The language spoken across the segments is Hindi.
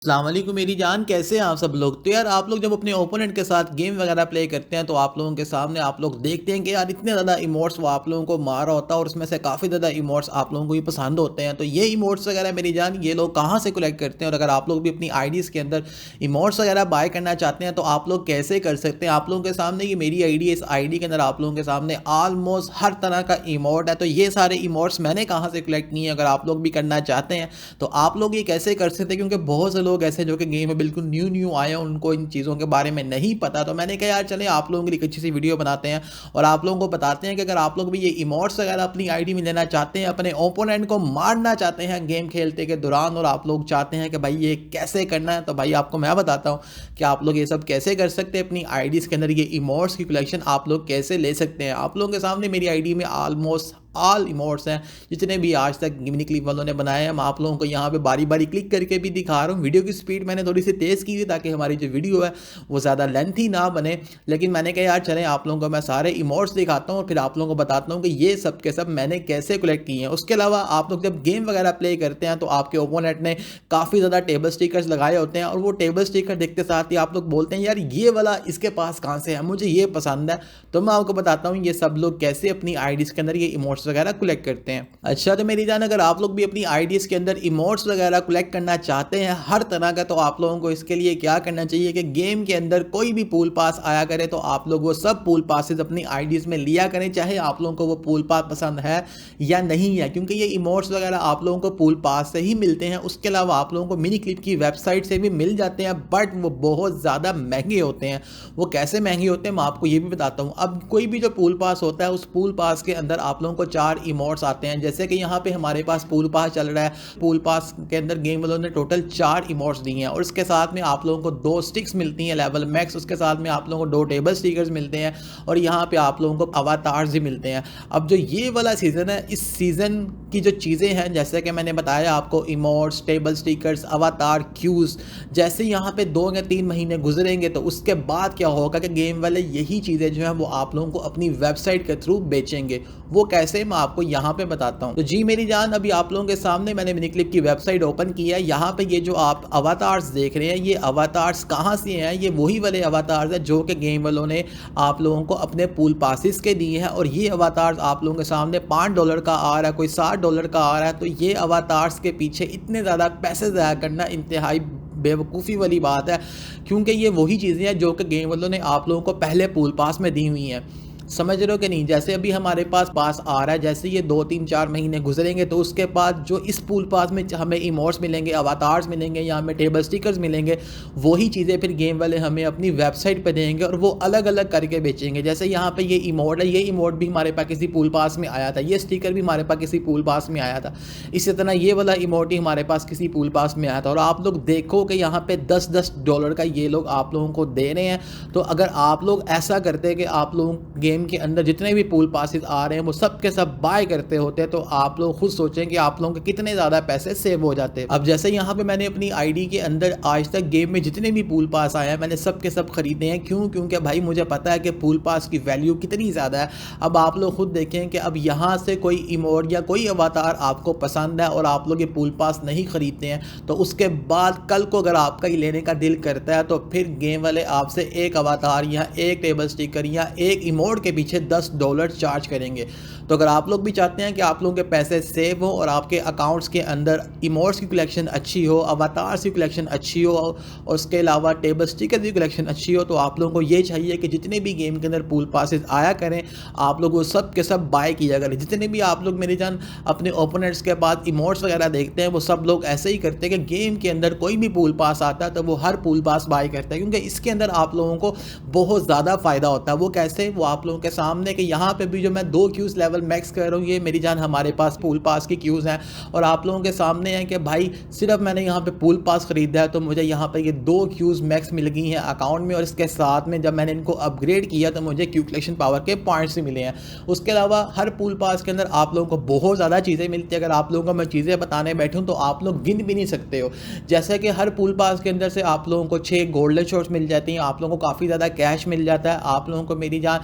अस्सलाम वालेकुम मेरी जान, कैसे हैं आप सब लोग। तो यार आप लोग जब अपने ओपोनेंट के साथ गेम वगैरह प्ले करते हैं तो आप लोगों के सामने आप लोग देखते हैं कि यार इतने ज़्यादा इमोट्स वो आप लोगों को मार रहा होता है और उसमें से काफ़ी ज़्यादा इमोट्स आप लोगों को भी पसंद होते हैं। तो ये इमोट्स वगैरह मेरी जान ये लोग कहाँ से कलेक्ट करते हैं, और अगर आप लोग भी अपनी आईडीज़ के अंदर इमोट्स वगैरह बाय करना चाहते हैं तो आप लोग कैसे कर सकते हैं। आप लोगों के सामने ये मेरी आईडी है, इस आईडी के अंदर आप लोगों के सामने ऑलमोस्ट हर तरह का इमोट है। तो ये सारे इमोट्स मैंने कहाँ से कलेक्ट किए हैं, अगर आप लोग भी करना चाहते हैं तो आप लोग ये कैसे कर सकते हैं, क्योंकि बहुत से लोग ऐसे जो कि गेम में बिल्कुल न्यू न्यू आए हैं, उनको इन चीज़ों के बारे में नहीं पता। तो मैंने कहा यार चले आप लोगों के लिए एक अच्छी सी वीडियो बनाते हैं और आप लोगों को बताते हैं कि अगर आप लोग भी ये इमोट्स वगैरह अपनी आईडी में लेना चाहते हैं, अपने ओपोनेंट को मारना चाहते हैं गेम खेलते के दौरान, और आप लोग चाहते हैं कि भाई ये कैसे करना है, तो भाई आपको मैं बताता हूँ कि आप लोग ये सब कैसे कर सकते हैं। अपनी आईडीज़ के अंदर ये इमोट्स की कलेक्शन आप लोग कैसे ले सकते हैं। आप लोगों के सामने मेरी आईडी में ऑलमोस्ट ऑल इमोट्स हैं जितने भी आज तक गिमिनी क्लिप वालों ने बनाए हैं। मैं आप लोगों को यहाँ पे बारी बारी क्लिक करके भी दिखा रहा हूँ। वीडियो की स्पीड मैंने थोड़ी सी तेज़ की थी ताकि हमारी जो वीडियो है वो ज़्यादा लेंथी ना बने, लेकिन मैंने कहा यार चलें आप लोगों को मैं सारे इमोट्स दिखाता हूँ और फिर आप लोगों को बताता हूँ कि ये सब के सब मैंने कैसे कलेक्ट किए हैं। उसके अलावा आप लोग जब गेम वगैरह प्ले करते हैं तो आपके ओपोनेंट ने काफ़ी ज़्यादा टेबल स्टिकर्स लगाए होते हैं और वो टेबल स्टिकर देखते साथ ही आप लोग बोलते हैं यार ये वाला इसके पास कहाँ से है, मुझे ये पसंद है। तो मैं आपको बताता हूँ ये सब लोग कैसे अपनी आईडीज़ के अंदर ये इमोट्स वगैरह कलेक्ट करते हैं। अच्छा तो मेरी जान, अगर आप लोग भी अपनी आईडीज़ के अंदर इमोट्स वगैरह कलेक्ट करना चाहते हैं हर तरह का, तो आप लोगों को इसके लिए क्या करना चाहिए कि गेम के अंदर कोई भी पूल पास आया करे तो आप लोग वो सब पूल पासेस अपनी आईडीज़ में लिया करें, चाहे आप लोगों को वो पूल पास पसंद है या नहीं है, क्योंकि ये इमोट्स वगैरह आप लोगों को पूल पास से ही मिलते हैं। उसके अलावा आप लोगों को मिनी क्लिप की वेबसाइट से भी मिल जाते हैं, बट वो बहुत ज़्यादा महंगे होते हैं। वो कैसे महंगे होते हैं मैं आपको ये भी बताता हूँ। अब कोई भी जो पूल पास होता है उस पूल पास के अंदर आप लोगों को 4 इमोट्स आते हैं, जैसे कि यहाँ पे हमारे पास पूल पास चल रहा है। पूल पास के अंदर गेम वालों ने टोटल 4 इमोट्स दिए हैं और इसके साथ में आप लोगों को 2 स्टिक्स मिलती हैं लेवल मैक्स, उसके साथ में आप लोगों को 2 टेबल स्टिकर्स मिलते हैं और यहाँ पे आप लोगों को अवतार्स भी मिलते हैं। अब जो ये वाला सीज़न है, इस सीज़न की जो चीज़ें हैं जैसे कि मैंने बताया आपको, इमोट्स, टेबल स्टिकर्स, अवतार, क्यूज़, जैसे यहाँ पे 2 या 3 महीने गुजरेंगे तो उसके बाद क्या होगा कि गेम वाले यही चीज़ें जो हैं वो आप लोगों को अपनी वेबसाइट के थ्रू बेचेंगे। वो कैसे मैं आपको यहाँ पे बताता हूँ। तो जी मेरी जान, अभी आप लोगों के सामने मैंने मिनी क्लिप की वेबसाइट ओपन की है। यहाँ पे ये जो आप अवतार्स देख रहे हैं, ये अवतार्स कहाँ से हैं, ये वही वाले अवतार्स हैं जो कि गेम वालों ने आप लोगों को अपने पूल पासिस के दिए हैं। और ये अवतार्स आप लोगों के सामने $5 का आ रहा है, कोई $60 का आ रहा है। तो ये अवतार्स के पीछे इतने ज़्यादा पैसे ज़ाया करना इंतहाई बेवकूफ़ी वाली बात है, क्योंकि ये वही चीज़ें हैं जो कि गेम वालों ने आप लोगों को पहले पूल पास में दी हुई हैं। समझ रहे हो कि नहीं। जैसे अभी हमारे पास आ रहा है, जैसे ये 2-3-4 महीने गुजरेंगे तो उसके बाद जो इस पूल पास में हमें इमोट्स मिलेंगे, अवतार्स मिलेंगे या हमें टेबल स्टिकर्स मिलेंगे, वही चीज़ें फिर गेम वाले हमें अपनी वेबसाइट पे देंगे और वो अलग अलग करके बेचेंगे। जैसे यहाँ पे ये इमोट है, ये इमोट भी हमारे पास किसी पूल पास में आया था, ये स्टिकर भी हमारे पास किसी पूल पास में आया था, इसी तरह ये वाला इमोट ही हमारे पास किसी पूल पास में आया था। और आप लोग देखो कि यहाँ पे $10-10 का ये लोग आप लोगों को दे रहे हैं। तो अगर आप लोग ऐसा करते कि आप लोग गेम के अंदर जितने भी पूल पासेस आ रहे हैं वो सब के सब बाय करते होते हैं, तो आप लोग खुद सोचें कि आप लोगों के कितने ज़्यादा पैसे सेव हो जाते हैं। अब जैसे यहाँ पे मैंने अपनी आईडी के अंदर आज तक गेम में जितने भी पूल पास आए हैं मैंने सब के सब खरीदे हैं। क्यों? क्योंकि भाई मुझे पता है कि पूल पास की वैल्यू कितनी ज़्यादा है। अब आप लोग खुद देखें कि अब यहाँ से कोई इमोट या कोई अवतार आपको पसंद है और आप लोग ये पूल पास नहीं खरीदते हैं, तो उसके बाद कल को अगर आपका ये लेने का दिल करता है तो फिर गेम वाले आपसे एक अवतार या एक टेबल स्टिकर या एक इमोट के पीछे $10 चार्ज करेंगे। तो अगर आप लोग भी चाहते हैं कि आप लोगों के पैसे सेव हो और आपके अकाउंट्स के अंदर इमोट्स की कलेक्शन अच्छी हो, अवतार्स की कलेक्शन अच्छी हो और उसके अलावा टेबल स्टिकर की कलेक्शन अच्छी हो, तो आप लोगों को ये चाहिए कि जितने भी गेम के अंदर पूल पासेस आया करें आप लोग वो सब के सब बाय किया करें। जितने भी आप लोग मेरी जान अपने ओपोनेंट्स के बाद इमोट्स वगैरह देखते हैं वो सब लोग ऐसे ही करते हैं कि गेम के अंदर कोई भी पूल पास आता है तो वो हर पूल पास बाय करता है, क्योंकि इसके अंदर आप लोगों को बहुत ज़्यादा फ़ायदा होता है। वो कैसे? वो आप लोगों के सामने कि यहाँ पे भी जो मैं 2 क्यूज़ लेवल मैक्स कर रहा हूँ, ये मेरी जान हमारे पास पूल पास की क्यूज़ हैं और आप लोगों के सामने है कि भाई सिर्फ मैंने यहाँ पे पूल पास ख़रीदा है तो मुझे यहाँ पे ये 2 क्यूज़ मैक्स मिल गई हैं अकाउंट में, और इसके साथ में जब मैंने इनको अपग्रेड किया तो मुझे क्यू कलेक्शन पावर के पॉइंट्स भी मिले हैं। उसके अलावा हर पूल पास के अंदर आप लोगों को बहुत ज़्यादा चीज़ें मिलती है। अगर आप लोगों को मैं चीज़ें बताने बैठूँ तो आप लोग गिन भी नहीं सकते हो। जैसे कि हर पूल पास के अंदर से आप लोगों को 6 गोल्डन शॉट्स मिल जाती हैं, आप लोगों को काफ़ी ज़्यादा कैश मिल जाता है, आप लोगों को मेरी जान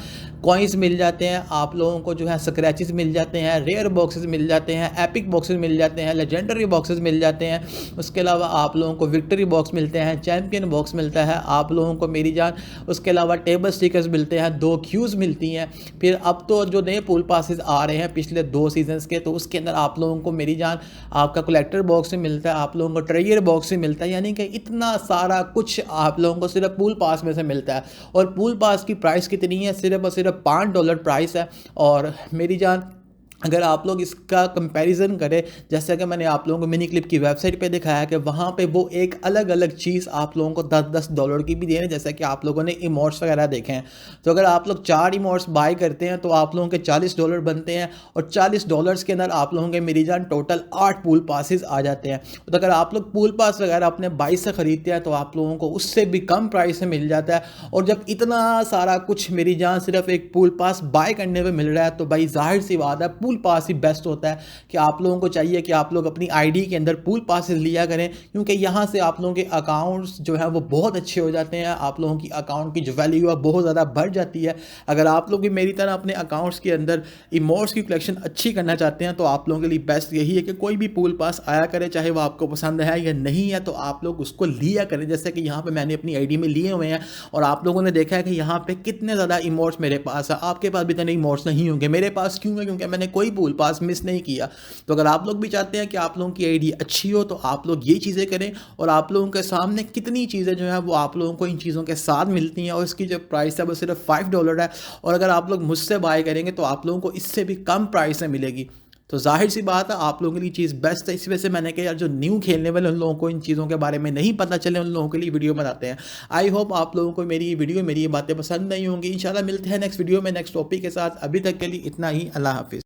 कॉइन्स मिल जाते हैं, आप लोगों को जो है स्क्रैचेस मिल जाते हैं, रेयर बॉक्सेस मिल जाते हैं, एपिक बॉक्सेस मिल जाते हैं, लेजेंडरी बॉक्सेस मिल जाते हैं। उसके अलावा आप लोगों को विक्ट्री बॉक्स मिलते हैं, चैंपियन बॉक्स मिलता है आप लोगों को मेरी जान। उसके अलावा टेबल स्टिकर्स मिलते हैं, 2 क्यूज़ मिलती हैं। फिर अब तो जो नए पूल पासेस आ रहे हैं पिछले 2 सीजन्स के, तो उसके अंदर आप लोगों को मेरी जान आपका कलेक्टर बॉक्स भी मिलता है, आप लोगों को ट्रेजर बॉक्स भी मिलता है, यानी कि इतना सारा कुछ आप लोगों को सिर्फ पूल पास में से मिलता है। और पूल पास की प्राइस कितनी है, सिर्फ और सिर्फ $5 प्राइस है। और मेरी जान अगर आप लोग इसका कंपैरिजन करें, जैसे कि मैंने आप लोगों को मिनी क्लिप की वेबसाइट पे दिखाया कि वहाँ पे वो एक अलग अलग चीज़ आप लोगों को $10-10 की भी दे रहे हैं, जैसा कि आप लोगों ने इमोट्स वगैरह देखे हैं। तो अगर आप लोग 4 इमोट्स बाय करते हैं तो आप लोगों के $40 बनते हैं, और $40 के अंदर आप लोगों के मेरी जान टोटल 8 पूल पासेस आ जाते हैं। तो अगर आप लोग पूल पास वगैरह अपने बाई से ख़रीदते हैं तो आप लोगों को उससे भी कम प्राइस में मिल जाता है। और जब इतना सारा कुछ मेरी जान सिर्फ एक पूल पास बाय करने पर मिल रहा है, तो भाई जाहिर सी बात है पूल पास ही बेस्ट होता है। कि आप लोगों को चाहिए कि आप लोग अपनी आईडी के अंदर पूल पासेस लिया करें, क्योंकि यहाँ से आप लोगों के अकाउंट्स जो है वो बहुत अच्छे हो जाते हैं, आप लोगों की अकाउंट की जो वैल्यू है बहुत ज़्यादा बढ़ जाती है। अगर आप लोग भी मेरी तरह अपने अकाउंट्स के अंदर इमोट्स की कलेक्शन अच्छी करना चाहते हैं, तो आप लोगों के लिए बेस्ट यही है कि कोई भी पूल पास आया करे, चाहे वो आपको पसंद है या नहीं है, तो आप लोग उसको लिया करें। जैसे कि यहाँ पर मैंने अपनी आईडी में लिए हुए हैं, और आप लोगों ने देखा है कि यहाँ पर कितने ज़्यादा इमोट्स मेरे पास है। आपके पास भी इतने इमोट्स नहीं होंगे, मेरे पास क्यों है, क्योंकि मैंने कोई पूल पास मिस नहीं किया। तो अगर आप लोग भी चाहते हैं कि आप लोगों की आईडी अच्छी हो, तो आप लोग ये चीज़ें करें। और आप लोगों के सामने कितनी चीज़ें जो है वो आप लोगों को इन चीज़ों के साथ मिलती हैं, और इसकी जो प्राइस है वो सिर्फ $5 है। और अगर आप लोग मुझसे बाय करेंगे तो आप लोगों को इससे भी कम प्राइस में मिलेगी। तो जाहिर सी बात है आप लोगों के लिए चीज़ बेस्ट है। इस वजह से मैंने कहा यार जो न्यू खेलने वाले उन लोगों को इन चीज़ों के बारे में नहीं पता चले, उन लोगों के लिए वीडियो बनाते हैं। आई होप आप लोगों को मेरी ये वीडियो, मेरी ये बातें पसंद नहीं होंगी। इंशाल्लाह मिलते हैं नेक्स्ट वीडियो में नेक्स्ट टॉपिक के साथ। अभी तक के लिए इतना ही, अल्लाह हाफिज़।